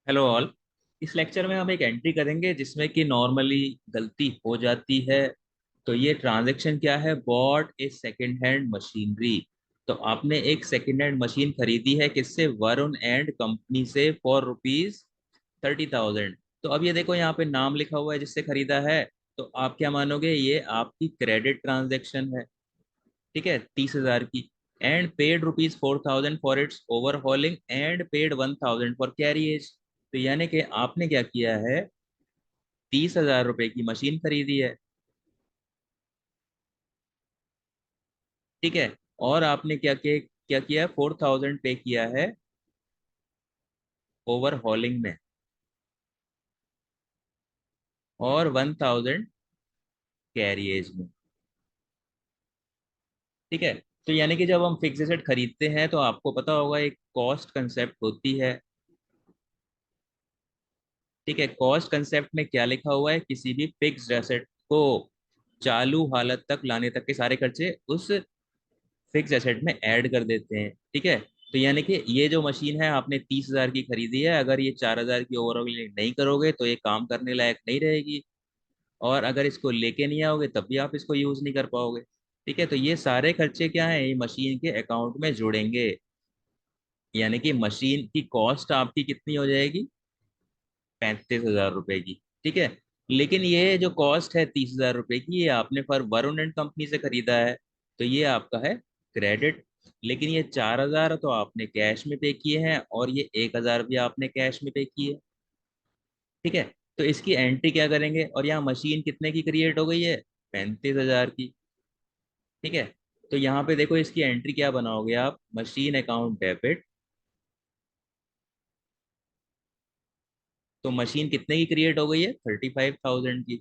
Hello all. इस lecture में हम एक एंट्री करेंगे जिसमें कि नॉर्मली गलती हो जाती है। तो ये ट्रांजैक्शन क्या है? बॉट ए सेकंड हैंड मशीनरी। तो आपने एक सेकंड हैंड मशीन खरीदी है किससे? वरुण एंड कंपनी से फॉर रुपीज 30,000। तो अब ये देखो यहाँ पे नाम लिखा हुआ है जिससे खरीदा है। तो आप क्या मानोगे? ये आपकी क्रेडिट ट्रांजैक्शन है। ठीक है, 30,000 की। And paid rupees 4,000 for its overhauling and paid 1,000 for carriage. तो यानी कि आपने क्या किया है? 30,000 रुपए की मशीन खरीदी है। ठीक है। और आपने क्या किया? 4,000 पे किया है ओवरहॉलिंग में, और 1,000 कैरियज में। ठीक है। तो यानी कि जब हम फिक्स एसेट खरीदते हैं तो आपको पता होगा एक कॉस्ट कंसेप्ट होती है। ठीक है, कॉस्ट कंसेप्ट में क्या लिखा हुआ है? किसी भी फिक्स्ड एसेट को चालू हालत तक लाने तक के सारे खर्चे उस फिक्स एसेट में ऐड कर देते हैं। ठीक है। तो यानी कि ये जो मशीन है आपने 30,000 की खरीदी है, अगर ये 4,000 की ओवरऑल नहीं करोगे तो ये काम करने लायक नहीं रहेगी। और अगर इसको लेके नहीं आओगे तब भी आप इसको यूज नहीं कर पाओगे। ठीक है। तो ये सारे खर्चे क्या है? ये मशीन के अकाउंट में जुड़ेंगे। यानी कि मशीन की कॉस्ट आपकी कितनी हो जाएगी? 35,000 रुपए की। ठीक है। लेकिन ये जो कॉस्ट है 30,000 रुपए की, ये आपने पर वरुण एंड कंपनी से खरीदा है, तो ये आपका है क्रेडिट। लेकिन ये 4,000 तो आपने कैश में पे किए हैं, और ये 1,000 भी आपने कैश में पे किए। ठीक है। तो इसकी एंट्री क्या करेंगे? और यहाँ मशीन कितने की क्रिएट हो गई है? 35,000 की। ठीक है। तो यहाँ पे देखो इसकी एंट्री क्या बनाओगे आप? Machine account debit. तो मशीन कितने की क्रिएट हो गई है? 35,000 की।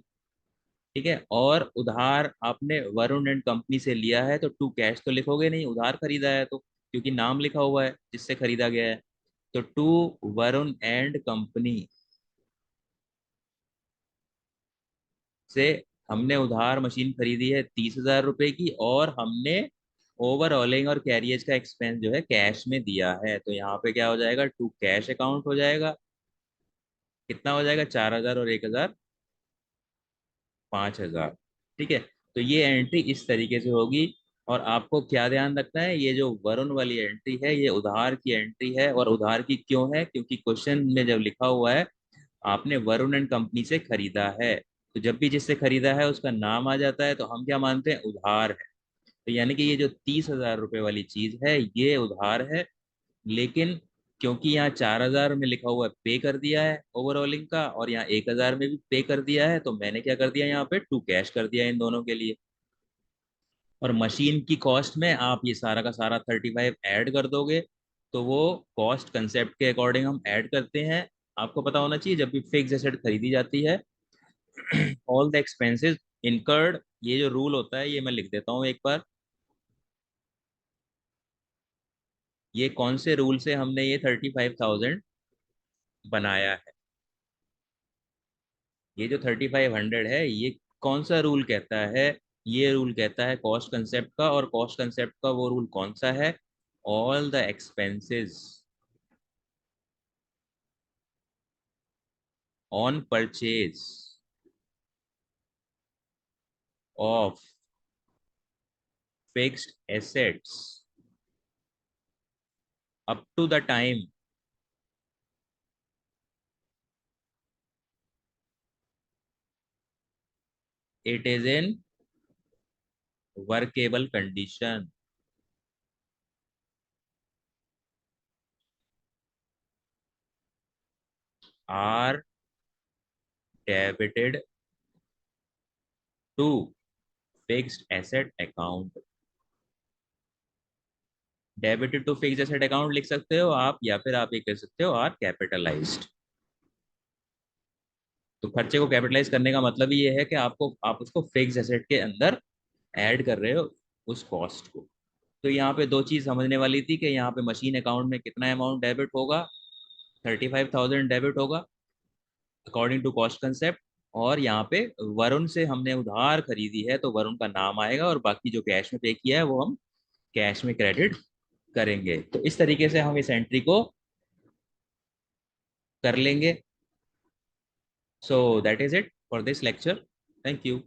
ठीक है। और उधार आपने वरुण एंड कंपनी से लिया है, तो टू कैश तो लिखोगे नहीं, उधार खरीदा है तो, क्योंकि नाम लिखा हुआ है जिससे खरीदा गया है। तो टू वरुण एंड कंपनी से हमने उधार मशीन खरीदी है 30,000 रुपए की, और हमने ओवरऑलिंग और कैरियज का एक्सपेंस जो है कैश में दिया है। तो यहाँ पे क्या हो जाएगा? टू कैश अकाउंट हो जाएगा। कितना हो जाएगा? 4,000 और 1,000, 5,000। ठीक है। तो ये एंट्री इस तरीके से होगी। और आपको क्या ध्यान रखना है? ये जो वरुण वाली एंट्री है ये उधार की एंट्री है। और उधार की क्यों है? क्योंकि क्वेश्चन में जब लिखा हुआ है आपने वरुण एंड कंपनी से खरीदा है, तो जब भी जिससे खरीदा है उसका नाम आ जाता है तो हम क्या मानते हैं? उधार है। तो यानी कि ये जो 30,000 रुपए वाली चीज है ये उधार है। लेकिन क्योंकि यहाँ 4,000 में लिखा हुआ है पे कर दिया है ओवरऑलिंग का, और यहाँ 1,000 में भी पे कर दिया है, तो मैंने क्या कर दिया? यहाँ पे टू कैश कर दिया इन दोनों के लिए। और मशीन की कॉस्ट में आप ये सारा का सारा 35 ऐड कर दोगे, तो वो कॉस्ट कंसेप्ट के अकॉर्डिंग हम ऐड करते हैं। आपको पता होना चाहिए जब भी फिक्स एसेट खरीदी जाती है ऑल द एक्सपेंसेस इनकर्ड, ये जो रूल होता है ये मैं लिख देता हूँ एक बार। ये कौन से रूल से हमने ये 35,000 बनाया है? ये जो 3,500 है ये कौन सा रूल कहता है? ये रूल कहता है कॉस्ट कंसेप्ट का। और कॉस्ट कंसेप्ट का वो रूल कौन सा है? All the expenses on purchase of fixed assets up to the time it is in workable condition are debited to fixed asset account. Debited to fixed asset account लिख सकते हो आप, या फिर आप ये कह सकते हो आर कैपिटलाइज्ड। तो खर्चे को कैपिटलाइज करने का मतलब ही ये है कि आप उसको फिक्स एसेट के अंदर ऐड कर रहे हो उस कॉस्ट को। तो यहाँ पे दो चीज समझने वाली थी कि यहाँ पे मशीन अकाउंट में कितना अमाउंट डेबिट होगा? 35,000 डेबिट होगा अकॉर्डिंग टू कॉस्ट कंसेप्ट। और यहाँ पे वरुण से हमने उधार खरीदी है तो वरुण का नाम आएगा, और बाकी जो कैश में पे किया है वो हम कैश में क्रेडिट करेंगे। तो इस तरीके से हम इस एंट्री को कर लेंगे. So that is it for this lecture. Thank you.